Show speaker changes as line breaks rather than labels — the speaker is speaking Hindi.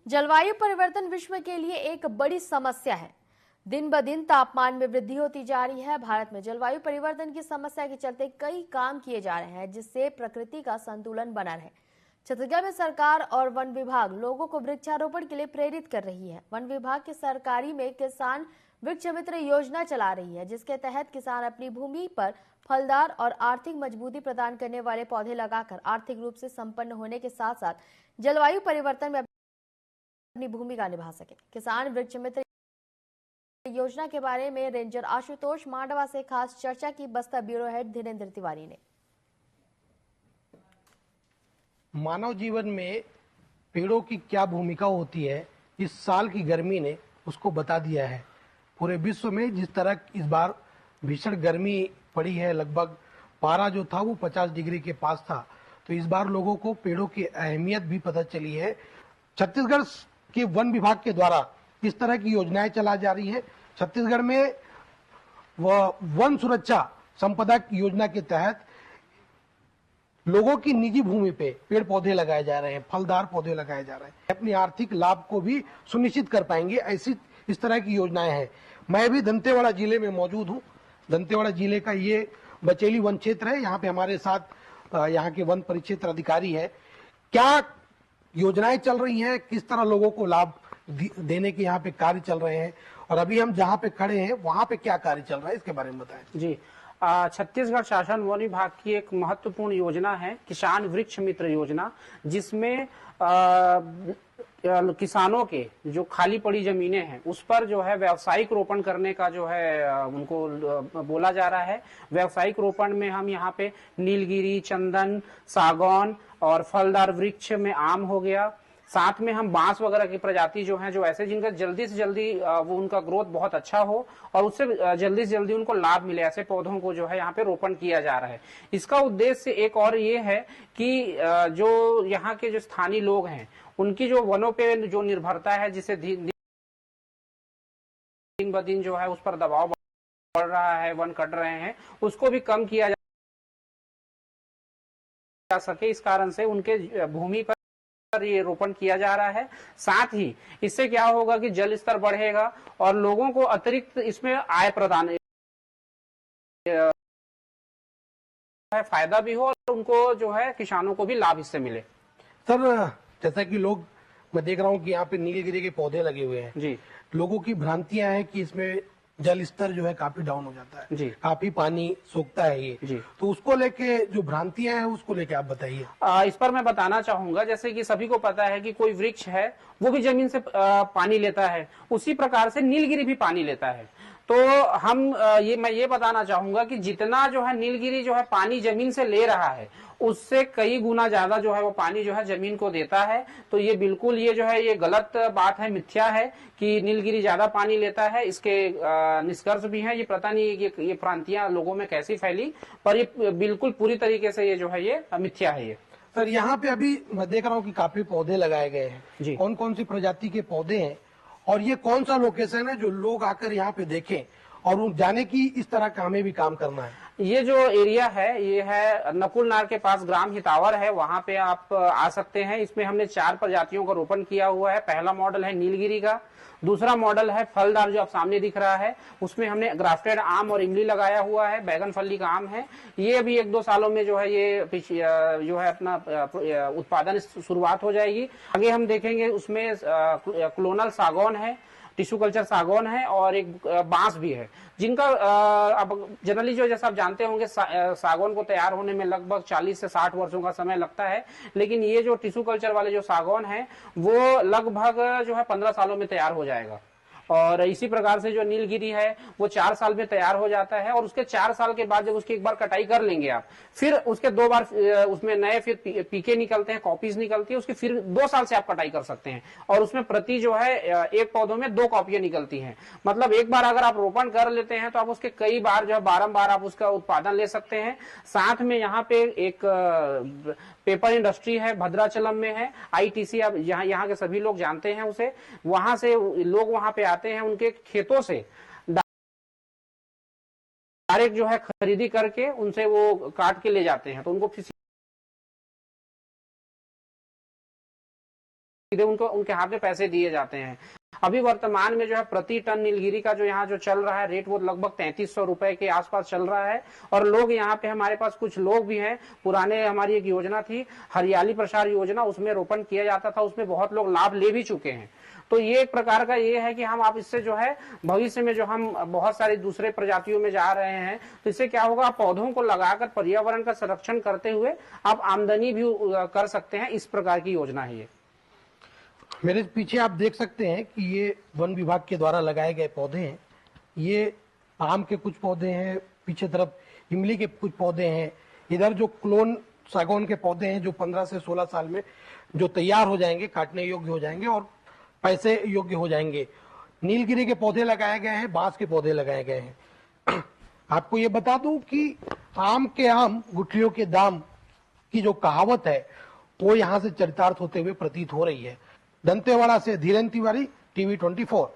जलवायु परिवर्तन विश्व के लिए एक बड़ी समस्या है। दिन ब दिन तापमान में वृद्धि होती जा रही है। भारत में जलवायु परिवर्तन की समस्या के चलते कई काम किए जा रहे हैं जिससे प्रकृति का संतुलन बना रहे। छत्तीसगढ़ में सरकार और वन विभाग लोगों को वृक्षारोपण के लिए प्रेरित कर रही है। वन विभाग की सरकारी में किसान वृक्ष मित्र योजना चला रही है, जिसके तहत किसान अपनी भूमि पर फलदार और आर्थिक मजबूती प्रदान करने वाले पौधे लगाकर आर्थिक रूप से संपन्न होने के साथ साथ जलवायु परिवर्तन में अपनी भूमिका निभा सके। किसान वृक्ष मित्र योजना के बारे में रेंजर आशुतोष मांडवा से खास चर्चा की बस्तर ब्यूरो हेड धीरेन्द्र तिवारी ने।
मानव जीवन में पेड़ों की क्या भूमिका होती है, इस साल की गर्मी ने उसको बता दिया है। पूरे विश्व में जिस तरह इस बार भीषण गर्मी पड़ी है, लगभग पारा जो था वो 50 डिग्री के पास था, तो इस बार लोगों को पेड़ों की अहमियत भी पता चली है। छत्तीसगढ़ के वन विभाग के द्वारा इस तरह की योजनाएं चला जा रही है। छत्तीसगढ़ में वन सुरक्षा संपदा योजना के तहत लोगों की निजी भूमि पे पेड़ पौधे लगाए जा रहे हैं, फलदार पौधे लगाए जा रहे हैं। अपनी आर्थिक लाभ को भी सुनिश्चित कर पाएंगे, ऐसी इस तरह की योजनाएं हैं। मैं भी दंतेवाड़ा जिले में मौजूद हूँ। दंतेवाड़ा जिले का ये बचेली वन क्षेत्र है। यहाँ पे हमारे साथ यहाँ के वन परिक्षेत्र अधिकारी है। क्या योजनाएं चल रही हैं, किस तरह लोगों को लाभ देने के यहाँ पे कार्य चल रहे हैं, और अभी हम जहाँ पे खड़े हैं वहाँ पे क्या कार्य चल रहा है, इसके बारे में बताएं।
जी, छत्तीसगढ़ शासन वन विभाग की एक महत्वपूर्ण योजना है किसान वृक्ष मित्र योजना, जिसमें किसानों के जो खाली पड़ी जमीनें हैं उस पर जो है व्यावसायिक रोपण करने का जो है उनको बोला जा रहा है। व्यावसायिक रोपण में हम यहाँ पे नीलगिरी, चंदन, सागौन और फलदार वृक्ष में आम हो गया, साथ में हम बांस वगैरह की प्रजाति जो है, जो ऐसे जिनका जल्दी से जल्दी वो उनका ग्रोथ बहुत अच्छा हो और उससे जल्दी से जल्दी उनको लाभ मिले, ऐसे पौधों को जो है यहाँ पे रोपण किया जा रहा है। इसका उद्देश्य एक और ये है कि जो यहाँ के जो स्थानीय लोग हैं उनकी जो वनों पे जो निर्भरता है, जिससे दिन ब दिन जो है उस पर दबाव बढ़ रहा है, वन कट रहे हैं, उसको भी कम किया जा सके। इस कारण से उनके भूमि पर ये रोपण किया जा रहा है। साथ ही इससे क्या होगा कि जल स्तर बढ़ेगा और लोगों को अतिरिक्त इसमें आय प्रदान फायदा भी हो और उनको जो है किसानों को भी लाभ इससे मिले।
सर, जैसा कि लोग, मैं देख रहा हूँ कि यहाँ पे नीलगिरी के पौधे लगे हुए हैं
जी।
लोगों की भ्रांतियां हैं कि इसमें जल स्तर जो है काफी डाउन हो जाता है
जी।
काफी पानी सोखता है ये
जी।
तो उसको लेके जो भ्रांतियां हैं उसको लेके आप बताइए।
इस पर मैं बताना चाहूंगा, जैसे कि सभी को पता है कि कोई वृक्ष है वो भी जमीन से पानी लेता है, उसी प्रकार से नीलगिरी भी पानी लेता है। तो मैं ये बताना चाहूंगा कि जितना जो है नीलगिरी जो है पानी जमीन से ले रहा है उससे कई गुना ज्यादा जो है वो पानी जो है जमीन को देता है। तो ये बिल्कुल ये जो है ये गलत बात है, मिथ्या है कि नीलगिरी ज्यादा पानी लेता है। इसके निष्कर्ष भी हैं, ये पता नहीं ये भ्रांतियां लोगों में कैसी फैली, पर ये बिल्कुल पूरी तरीके से ये जो है ये मिथ्या है। ये
सर, यहाँ पे अभी मैं देख रहा हूँ कि काफी पौधे लगाए गए हैं
जी।
कौन कौन सी प्रजाति के पौधे हैं और ये कौन सा लोकेशन है जो लोग आकर यहाँ पे देखें और जाने की इस तरह का हमें भी काम करना है?
ये जो एरिया है ये है नकुलनार के पास, ग्राम हितावर है, वहां पे आप आ सकते हैं। इसमें हमने 4 प्रजातियों का रोपण किया हुआ है। पहला मॉडल है नीलगिरी का, दूसरा मॉडल है फलदार जो आप सामने दिख रहा है, उसमें हमने ग्राफ्टेड आम और इमली लगाया हुआ है। बैगन फली का आम है। ये अभी 1-2 सालों में जो है ये जो है अपना उत्पादन शुरुआत हो जाएगी। आगे हम देखेंगे उसमें क्लोनल सागौन है, टिश्यू कल्चर सागौन है और एक बांस भी है, जिनका अब जनरली जो जैसा आप जानते होंगे सागौन को तैयार होने में लगभग 40 से 60 वर्षों का समय लगता है, लेकिन ये जो टिश्यू कल्चर वाले जो सागौन है वो लगभग जो है 15 सालों में तैयार हो जाएगा। और इसी प्रकार से जो नीलगिरी है वो 4 साल में तैयार हो जाता है और उसके 4 साल के बाद जब उसकी एक बार कटाई कर लेंगे आप, फिर उसके 2 बार उसमें नए फिर पीके निकलते हैं, कॉपीज निकलती है उसकी, फिर 2 साल से आप कटाई कर सकते हैं और उसमें प्रति जो है एक पौधों में 2 कॉपियां निकलती हैं। मतलब एक बार अगर आप रोपण कर लेते हैं तो आप उसके कई बार जो है बारंबार आप उसका उत्पादन ले सकते हैं। साथ में यहाँ पे एक पेपर इंडस्ट्री है, भद्राचलम में है, ITC, अब यहाँ के सभी लोग जानते हैं उसे। वहां से लोग वहां पे आते हैं, उनके खेतों से डायरेक्ट जो है खरीदी करके उनसे वो काट के ले जाते हैं, तो उनको सीधे उनको उनके हाथ में पैसे दिए जाते हैं। अभी वर्तमान में जो है प्रति टन नीलगिरी का जो यहाँ जो चल रहा है रेट वो लगभग 3300 रुपए के आसपास चल रहा है। और लोग यहाँ पे हमारे पास कुछ लोग भी हैं, पुराने हमारी एक योजना थी हरियाली प्रसार योजना, उसमें रोपण किया जाता था, उसमें बहुत लोग लाभ ले भी चुके हैं। तो ये एक प्रकार का ये है कि हम आप इससे जो है भविष्य में जो हम बहुत सारी दूसरे प्रजातियों में जा रहे हैं तो इससे क्या होगा, पौधों को लगाकर पर्यावरण का संरक्षण करते हुए आप आमदनी भी कर सकते हैं। इस प्रकार की योजना है ये।
मेरे पीछे आप देख सकते हैं कि ये वन विभाग के द्वारा लगाए गए पौधे हैं। ये आम के कुछ पौधे हैं, पीछे तरफ इमली के कुछ पौधे हैं, इधर जो क्लोन सागौन के पौधे हैं जो 15 से 16 साल में जो तैयार हो जाएंगे, काटने योग्य हो जाएंगे और पैसे योग्य हो जाएंगे। नीलगिरी के पौधे लगाए गए हैं, बांस के पौधे लगाए गए हैं। आपको ये बता दूं कि आम के आम गुठलियों के दाम की जो कहावत है वो यहाँ से चरितार्थ होते हुए प्रतीत हो रही है। दंतेवाड़ा से धीरेन तिवारी, टीवी 24।